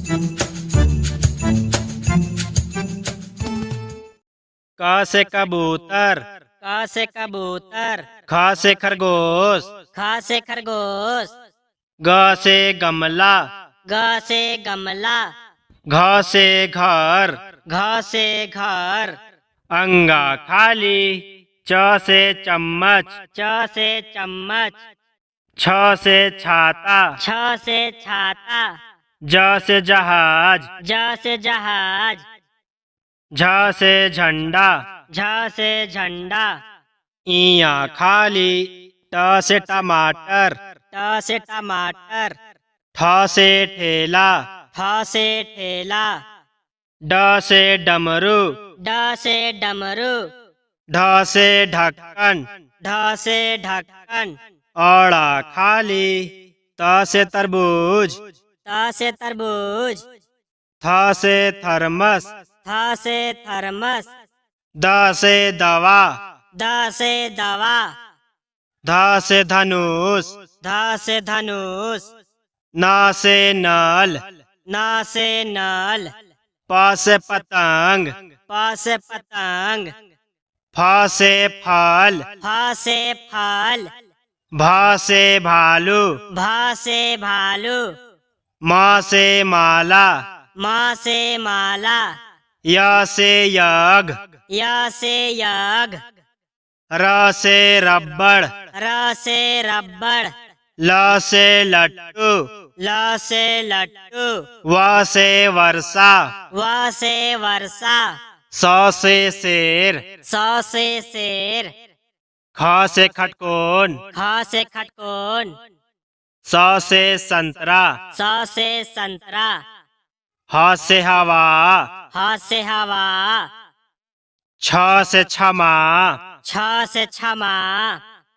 क से कबूतर, क से कबूतर, ख से खरगोश, ख से खरगोश, ग से गमला, ग से गमला, घ से घर, घ से घर, अंगा खाली, च से चम्मच, च से चम्मच, छ से छाता, छ से छाता, ज से जहाज, ज से जहाज, झ से झंडा, झ से झंडा, इया खाली, ट से टमाटर, ट से टमाटर, ठ से ठेला, ठ से ठेला, ड से डमरू, ड से डमरू, ढ से ढक्कन, ढ से ढक्कन, औड़ा खाली, त से तरबूज, त से तरबूज, थ से थर्मस, थ से थर्मस, द से दवा, द से दवा, ध से धनुष, ध से धनुष, न से नल, न से नल, प से पतंग, प से पतंग, फ से फल, फ से फल, भ से भालू, भ से भालू, म से माला, म से माला, य से यज्ञ, य से यज्ञ, र से रबड़, र से रबड़, ल से लट्टू, ल से लट्टू, व से वर्षा, व से वर्षा, स से शेर, स से शेर, ख से खटकोन, ख से खटकोन, स से संतरा, स से संतरा, ह से हवा, ह से हवा, छ से क्षमा, छ से क्षमा,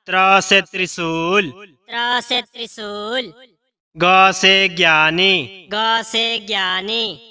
त्र से त्रिशूल, त्र से त्रिशूल, ग से ज्ञानी, ग से ज्ञानी,